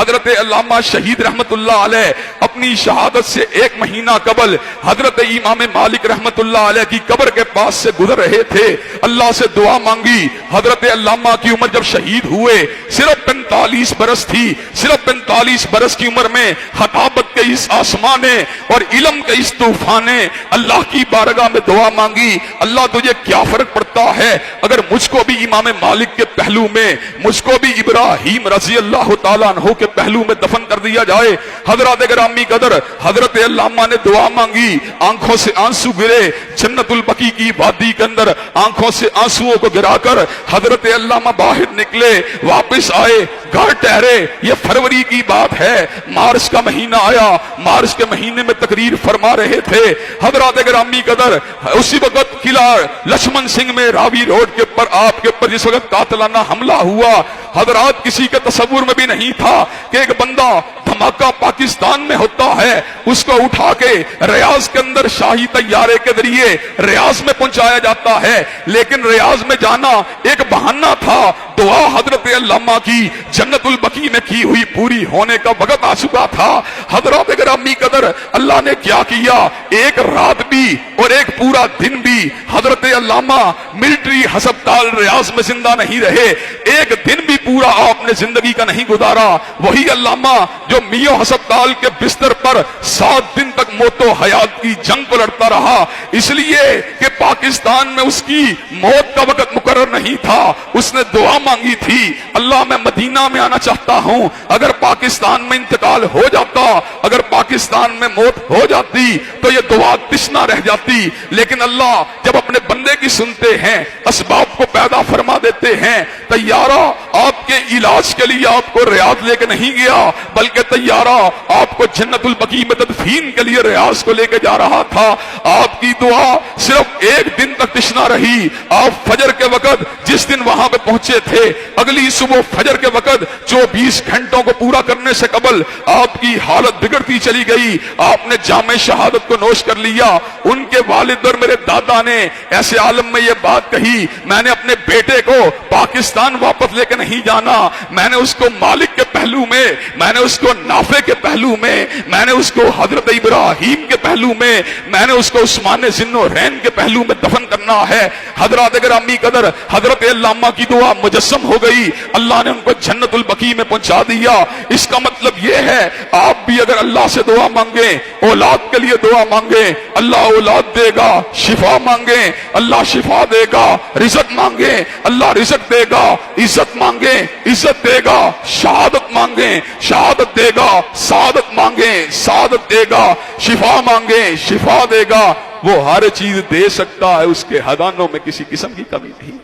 حضرت علامہ شہید رحمت اللہ علیہ اپنی شہادت سے 1 مہینہ قبل حضرت امام مالک رحمت اللہ علیہ کی قبر کے پاس سے گزر رہے تھے، اللہ سے دعا مانگی۔ حضرت علامہ کی عمر جب شہید ہوئے صرف 45 برس تھی، صرف 45 برس کی عمر میں خطابت کے اس آسمان نے اور علم کے اس طوفان نے اللہ کی بارگاہ میں دعا مانگی، اللہ تجھے کیا فرق پڑتا ہے اگر مجھ کو بھی امام مالک کے پہلو میں، مجھ کو بھی ابراہیم رضی اللہ تعالیٰ عنہ کے پہلو میں دفن کر دیا جائے۔ حضرات گرامی قدر، حضرت علامہ نے دعا مانگی، آنکھوں سے آنسو گرے، جنت البقیع کی وادی کے اندر آنکھوں سے آنسوؤں کو گرا کر حضرت علامہ باہر نکلے، واپس آئے، گھر ٹھہرے۔ یہ فروری کی بات ہے، مارچ کا مہینہ آیا، مارچ کے مہینے میں تقریر فرما رہے تھے۔ حضرات گرامی قدر، اسی وقت قلعہ لچھمن سنگھ میں راوی روڈ کے اوپر آپ کے اوپر جس وقت قاتلانہ حملہ ہوا، حضرات کسی کے تصور میں بھی نہیں تھا کہ ایک بندہ دھماکہ پاکستان میں ہوتا ہے، اس کو اٹھا کے ریاض کے اندر شاہی طیارے کے ذریعے ریاض میں پہنچایا جاتا ہے، لیکن ریاض میں جانا ایک بہانہ تھا۔ دعا حضرت علامہ کی جنت البقیع میں کی ہوئی پوری ہونے کا وقت آ چکا تھا۔ حضرات گرامی قدر، اللہ نے کیا کیا، ایک رات بھی اور ایک پورا دن بھی حضرت علامہ ملٹری ہسپتال ریاض میں زندہ نہیں رہے، ایک دن بھی پورا آپ نے زندگی کا نہیں گزارا۔ وہی علامہ جو میو ہسپتال کے بستر پر 7 دن تک موت و حیات کی جنگ کو لڑتا رہا، اس لیے کہ پاکستان میں اس کی موت کا وقت مقرر نہیں تھا۔ اس نے دعا مانگی تھی، اللہ میں مدینہ میں آنا چاہتا ہوں، اگر پاکستان میں انتقال ہو جاتا، اگر پاکستان میں موت ہو جاتی تو یہ دعا تشنا رہ جاتی، لیکن اللہ جب اپنے بندے کی سنتے ہیں اسباب کو پیدا فرما دیتے ہیں۔ طیارہ آپ کے علاج کے لیے آپ کو ریاض لے کے نہیں گیا، بلکہ طیارہ آپ کو جنت البقیع میں تدفین کے لیے ریاض کو لے کے جا رہا تھا۔ آپ کی دعا صرف 1 دن تک تشنا رہی۔ آپ فجر کے وقت جس دن وہاں پہ پہنچے تھے، اگلی صبح فجر کے وقت 24 گھنٹوں کو پورا کرنے سے قبل آپ کی حالت بگڑتی چلی گئی۔ آپ نے جام شہادت کو نوش کر لیا۔ ان کے والد اور میرے دادا نے ایسے عالم میں یہ بات کہی، میں نے اپنے بیٹے کو پاکستان واپس لے کے نہیں جانا، میں نے اس کو مالک کے پہلو میں، میں نے اس کو نافع کے پہلو میں، میں نے اس کو حضرت ابراہیم کے پہلو میں، میں نے اس کو عثمان ذوالنورین کے پہلو میں دفن کرنا ہے۔ حضرات گرامی قدر، حضرت علامہ کی دعا مجسم ہو گئی، اللہ نے ان کو جنت البقیع میں پہنچا دیا۔ اس کا مطلب یہ ہے آپ بھی اگر اللہ سے دعا مانگیں، اولاد کے لیے دعا مانگیں، اللہ اولاد دے گا، شفا مانگیں اللہ شفا دے گا، رزق مانگیں اللہ رزق دے گا، عزت مانگیں عزت دے گا، شہادت مانگیں شہادت دے گا، سعادت مانگیں سعادت دے گا، شفا مانگیں شفا دے گا۔ وہ ہر چیز دے سکتا ہے، اس کے خزانوں میں کسی قسم کی کمی نہیں۔